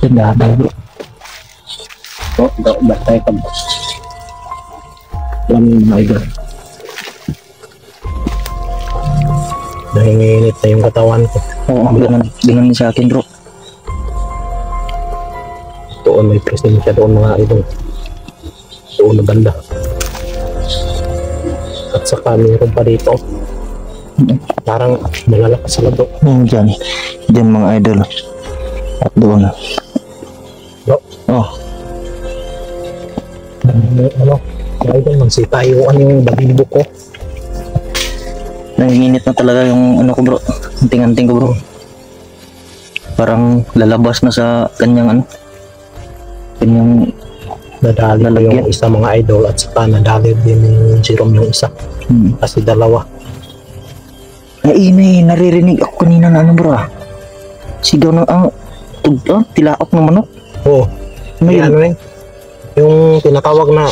tindahan tayo bro. So, basta ikaw. Alam mo mga idol. Nahinginit na yung katawan ko. Oo, ganun sa akin bro. Doon may presensya doon mga idol. Doon na banda. At saka mayroon pa dito. Parang malalakas sa lado. Diyan mga idol. At doon. Bro. Oh. Ano? Mga idol, magsitayuan yung babibo ko. Nanginginit na talaga yung ano ko bro. Anting-anting ko bro. Parang lalabas na sa kanyang kanyang Nadali ko yung isa mga idol at saka nadali din ni Jerome yung isa. Kasi dalawa. Ay, naririnig ako kanina na ano bro. Sigaw ng tilaok ng manok. Oo. May ano yun? Yung tinatawag na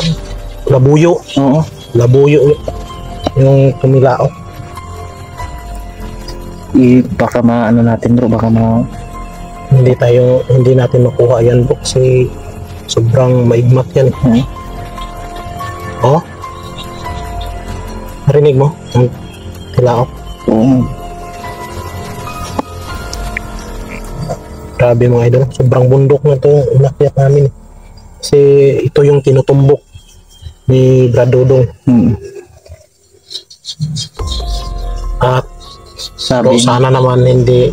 labuyo. Oo. Labuyo yung tumilaok. Baka maano natin bro, baka hindi natin makuha yan bro kasi sobrang maigmat yan. Oh? Narinig mo? Ang tilaok? Oo. Grabe mga idol, sobrang bundok na ito inakyat namin. Kasi ito yung tinutumbok ni Brad Dodong. At Sabi sana naman hindi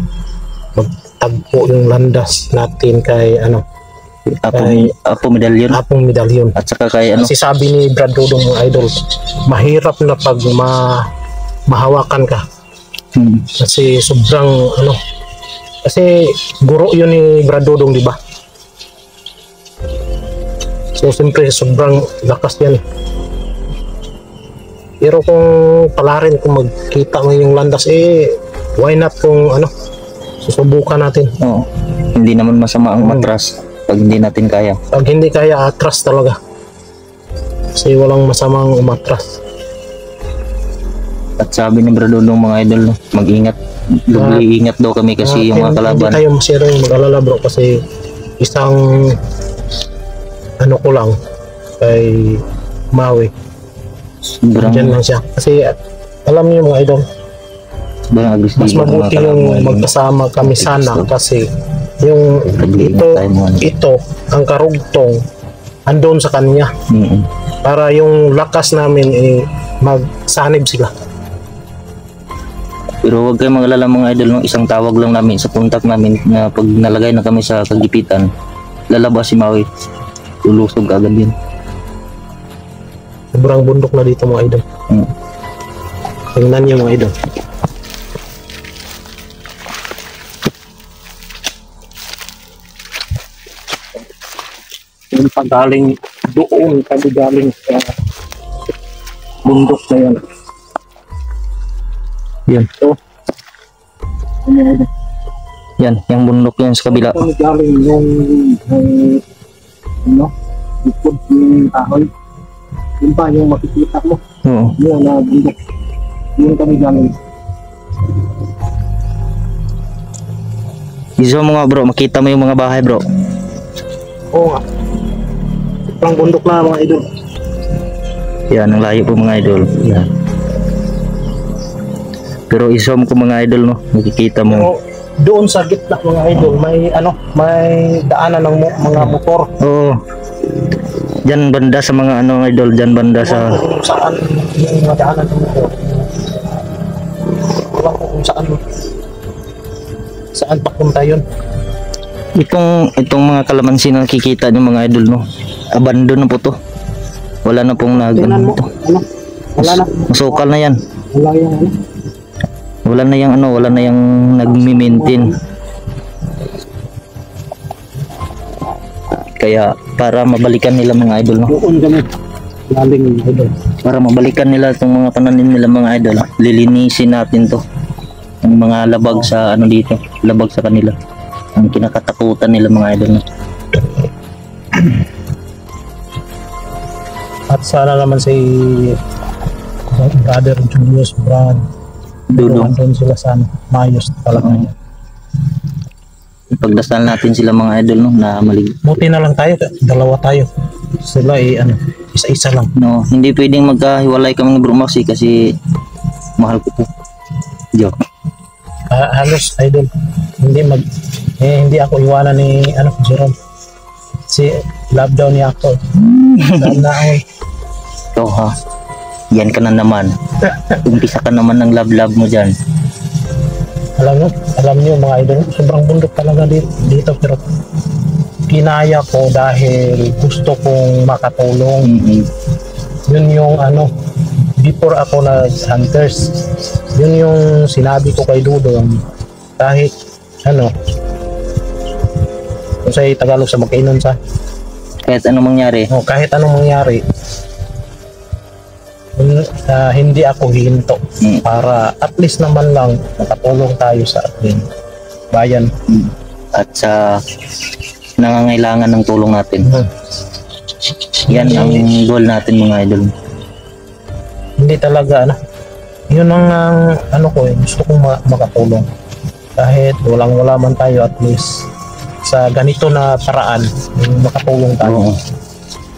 magtagpo yung landas natin kay Apo medalyon. At saka kay Kasi sabi ni Brad Dodong mga idol, mahirap na pag mahawakan ka. Kasi sobrang kasi guro yun ni Brad Dodong, di ba? So siyempre sobrang lakas yan. Pero kung palarin, kung magkita mo yung landas, why not kung susubukan natin. Oo. Hindi naman masama ang matras pag hindi natin kaya. Pag hindi kaya, atras talaga. Kasi walang masamang umatras. At sabi ni Brad Dodong mga idol, mag-ingat. Ingat daw kami kasi yung mga kalaban. Hindi tayo masyadong mag-alala bro kasi isang ko lang kay Maui. Diyan lang siya. Kasi alam niyo mga idol, mas mabuti yung magkasama kami sana kasi yung ito ang karugtong andon sa kanya. Para yung lakas namin magsanib sila. Pero huwag kayong mag-alala mga idol, isang tawag lang namin sa kontak namin na pag nalagay na kami sa kagipitan, lalabas si Maui, lulusog agad yun. Sobrang bundok na dito mga idol. Tingnan niyo mga idol. Yung pagaling doon, kami galing sa bundok na yan. Yan. So, yan, yung bundok yan sa kabila. kami galing yung likod ng kahoy. Yun pa yung makikita mo. Oo. Yun na bundok. Yun kami galing. Iso mo nga bro, makita mo yung mga bahay bro. Oo nga. Sobrang bundok na mga idol. Yan, ang layo po mga idol. Yan. Pero isom ko mga idol, no, makikita mo. Pero doon sa gitna mga idol, may may daanan ng mga motor. Oo. Diyan banda sa mga idol, diyan banda sa Kung saan yung mga daanan ng motor. Wala ko kung saan papunta yun. itong mga kalamansi na nakikita niyo mga idol, no. Abandon na po to. Wala na pong Tingnan mo, wala na. Masukal na yan. Wala yung Wala na yung nagmi-maintain. Kaya para mabalikan nila mga idol, no. doon kami galing mga idol. Para mabalikan nila itong mga pananim nila mga idol, lilinisin natin to. Ang mga labag sa dito, labag sa kanila. Ang kinakatakutan nila mga idol, no. At sana naman si Brother Julius Brad Dudong. doon sila sa Mayos talaga. Pagdasal natin sila mga idol, no, na malig. Buti na lang tayo, dalawa tayo. Sila isa-isa lang. No, hindi pwedeng magkahiwalay kami ni Bro Max kasi mahal ko po. Joke. Halos idol, hindi ako iwanan ni Jerome. Si love daw niya ako. Saan na ako. Ito ha, yan ka na naman. Umpisa ka naman ng love mo dyan. Alam niyo mga idol, sobrang bundok talaga dito pero kinaya ko dahil gusto kong makatulong. Yun yung before ako nag-hunters, yun yung sinabi ko kay Dudong, kahit kung sa Tagalog sa magkainon sa Kahit anong mangyari. kahit anong mangyari, hindi ako hinto para at least naman lang makatulong tayo sa ating bayan. At sa nangangailangan ng tulong natin. Yan ang goal natin mga idol. Hindi talaga yun ang gusto kong makatulong kahit wala man tayo, at least sa ganito na paraan makatulong tayo. Oo.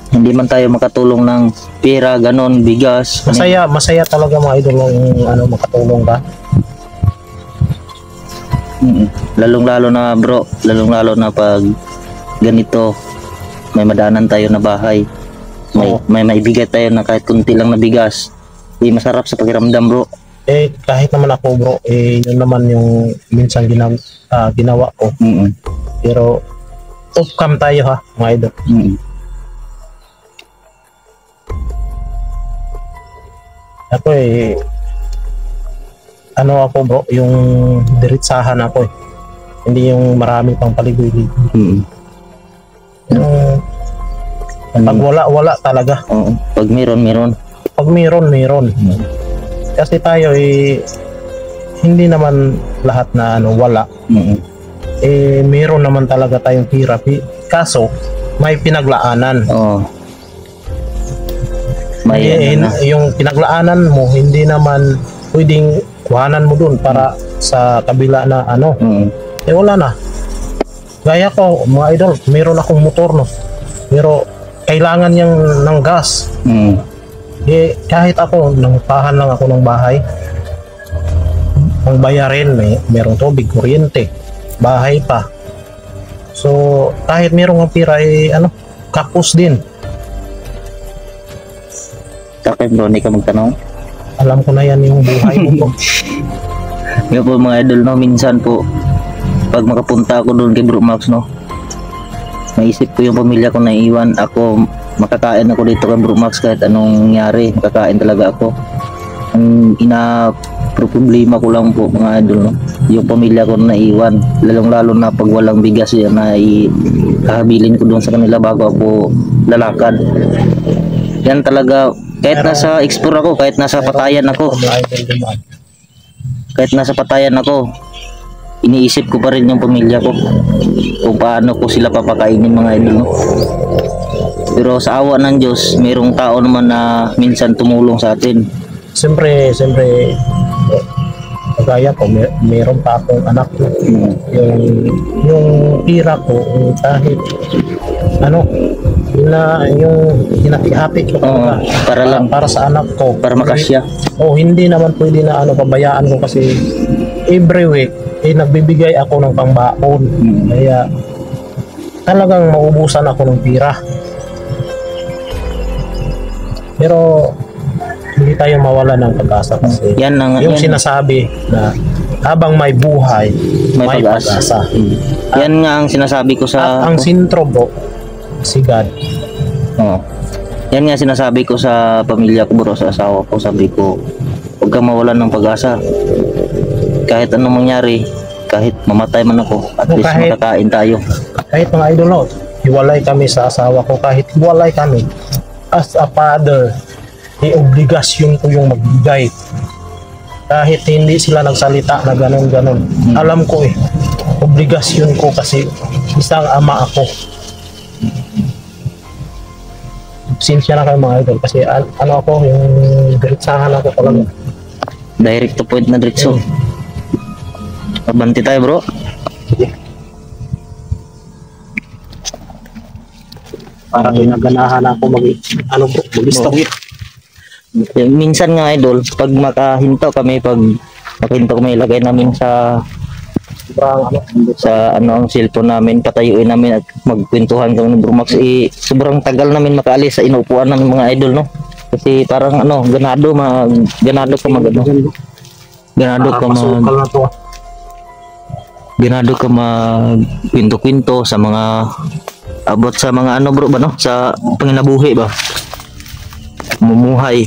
Hindi man tayo makatulong ng pera, ganon, bigas. Masaya talaga mga idol ng makatulong ka. Lalong-lalo na bro, lalong-lalo na pag ganito may madaanan tayo na bahay. May maibigay tayo na kahit kunti lang na bigas. Masarap sa pakiramdam bro. Kahit naman ako bro, yun naman yung minsan ginawa ko. Pero off-cam tayo ha mga idol. Ako ako bro, yung diretsahan ako hindi yung marami pang paligoy-ligoy. Pag wala talaga. Pag meron. Pag meron. Kasi tayo hindi naman lahat na wala. Meron naman talaga tayong hirap. Kaso may pinaglaanan. Yung pinaglaanan mo hindi naman pwedeng kuhanan mo dun para sa kabila na wala na. Gaya ko mga idol, meron akong motor pero kailangan niyang ng gas. Kahit ako nangpahan lang ako ng bahay, ang bayarin merong tubig, kuryente, bahay pa. So kahit merong pira kapos din. Bakit bro, hindi ka magtanong? Alam ko na yan yung buhay mo. Nga po mga idol, no, minsan po pag makapunta ako doon kay Bro Max, no, maisip ko yung pamilya ko na iwan. Ako makakain ako dito kay Bro Max kahit anong nangyari, makakain talaga ako. Ang problema ko lang po mga idol, no, yung pamilya ko na iwan, lalong-lalo na pag walang bigas yan na ikahabilin ko doon sa kanila bago ako lalakad. Yan talaga, kahit nasa explore ako, kahit nasa patayan ako, iniisip ko pa rin yung pamilya ko kung paano ko sila papakainin mga idol, no? Pero sa awa ng Diyos, mayroong tao naman na minsan tumulong sa atin. Siyempre kagaya ko, meron pa akong anak ko. Yung tira ko kahit yung hinati-hati ko para sa anak ko, para makasya. Hindi naman pwede na pabayaan ko kasi every week nagbibigay ako ng pangbaon. Kaya talagang maubusan ako ng pira. Pero hindi tayo mawala ng pag-asa kasi yung sinasabi na habang may buhay, may pag-asa. Yan nga ang sinasabi ko sa... Ang sintro bro, si God. Yan nga sinasabi ko sa pamilya ko bro, sa asawa ko. Sabi ko, huwag kang mawalan ng pag-asa. Kahit anong mangyari, kahit mamatay man ako, at least makakain tayo. Kahit mga idol, no, hiwalay kami sa asawa ko, kahit hiwalay kami, as a father, obligasyon ko yung magbigay. Kahit hindi sila nagsalita na ganon. Alam ko obligasyon ko kasi isang ama ako. Sinsya na kayo mga idol kasi ako yung diretsahan ako talaga. Direct to point na diretso. Abanti tayo bro. Parang ginaganahan ako ano bro, mag-istawit. Minsan nga idol, pag makahinto kami, ilagay namin sa ang cellphone namin, patayuin namin at magkwentuhan kami ng Brumax. Sobrang tagal namin makaalis sa inuupuan ng mga idol, no? Kasi parang ganado ka mag kwento-kwento sa mga abot sa mga bro ba, no? Sa panginabuhi ba? Mumuhay.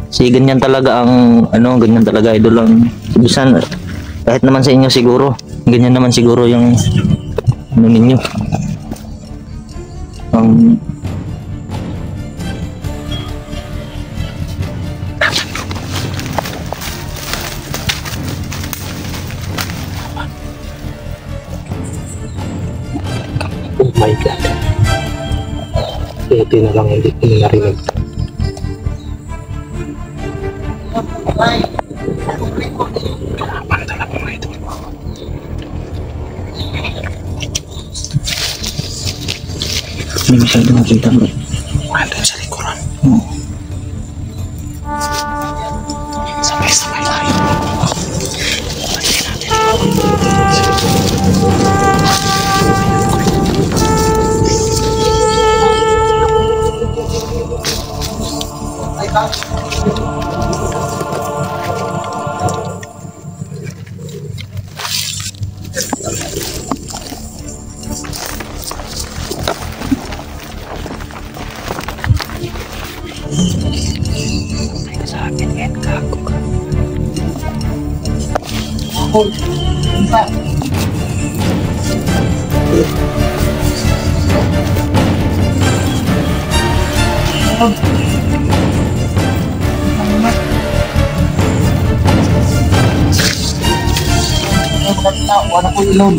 Kasi ganyan talaga ganyan talaga idol lang. Bisan kahit naman sa inyo siguro, ganyan naman siguro yung ninyo. Oh my God. Ito na lang hindi ko narinig. Kalaban talaga mga ito. Hindi masyado nakita bro. Andun sa likuran. Sabay-sabay tayo. Pagkain natin. Wala ko ilon.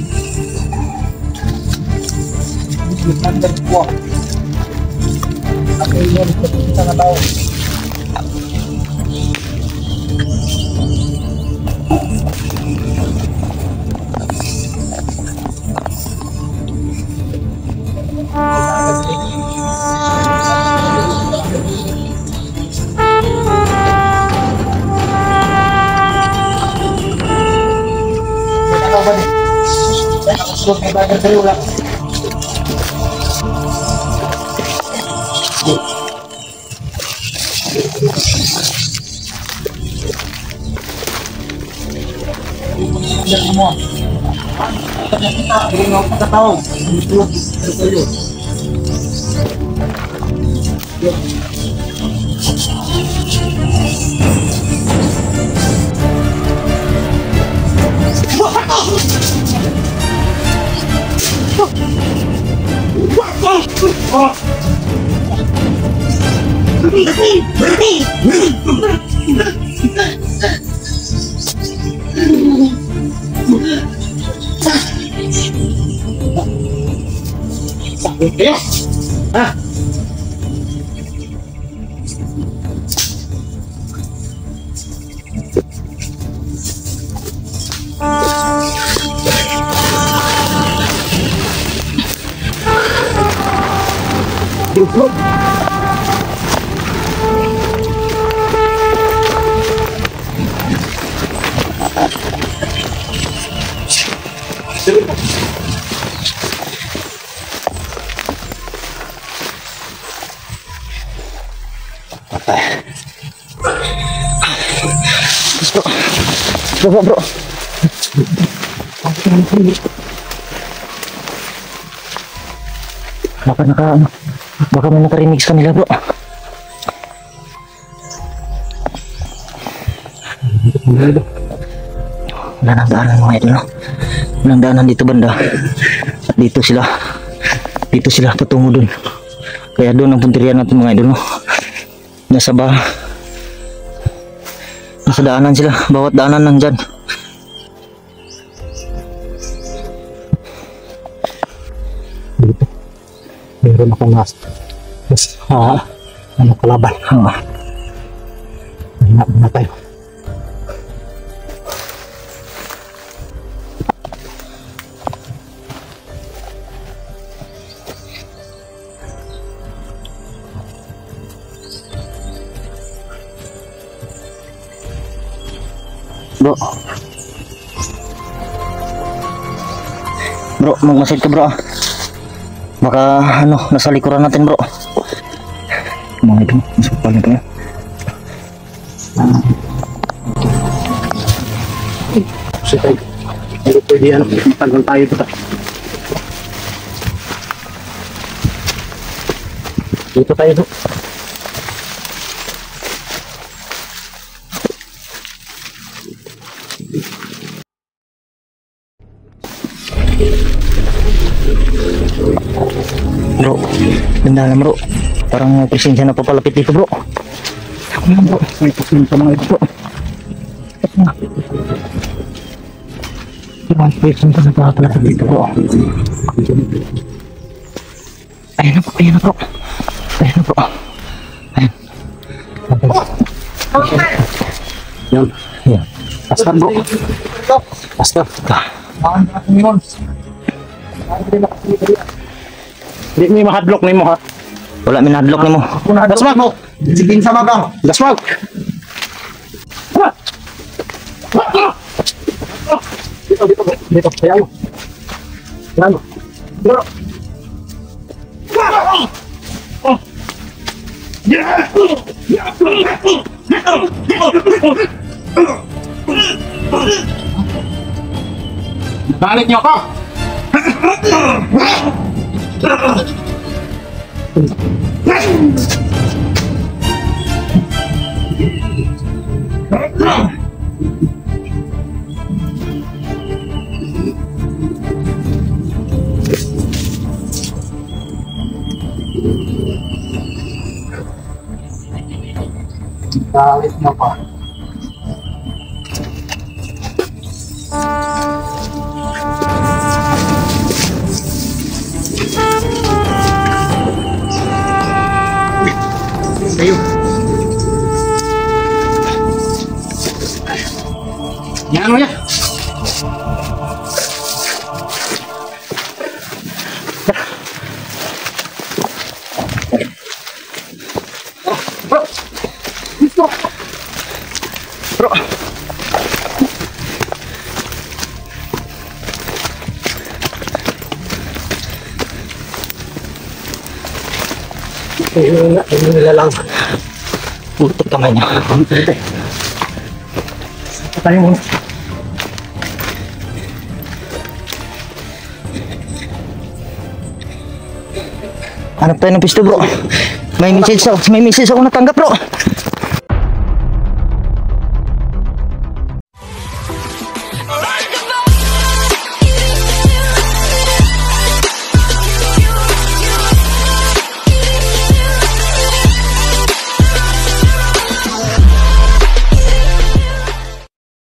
Nagdag ko. Ako ilon sa tao. Bro. Baka may nakarinig sa kanila bro. Wala nang daanan mga idol, no? Walang daanan dito banda. At dito sila patungo dun. Kaya doon ang punterian natin mga idol, no? Nasa daanan sila. Bawat daanan nandyan. Dito. Meron akong kalaban. Mahina muna tayo. Bro. Bro, magmasid ka bro. Baka ano, nasa likuran natin bro. Mga idol, masuk pa nito yan. Kasi tayo, hindi pwede yan. Tagal tayo dito. Dito tayo bro. Bro, ganda na bro. Parang may presensya na papalapit dito bro. Ako na bro. May presensya mga ito bro. May presensya na papalapit dito bro. Ayan na bro, ayan na bro. Ayan na bro. Ayan. Yan. Ayan. Basta bro. Basta. Makan na kami nun. Hindi mo yung mahadlock na mo ha. Wala minadlock ni mo. Dasmag mo. Sigin sa magang. Dasmag. Dito, dito, dito. Kaya mo. Kaya mo. Dito. Balik niyo ako. Balik mo pa. Ayo. Yan mo ya. Bro. Ini nilalang. Putok kamay niya. Tayo mo. Hanap tayo ng pisto bro. May message ako natanggap bro.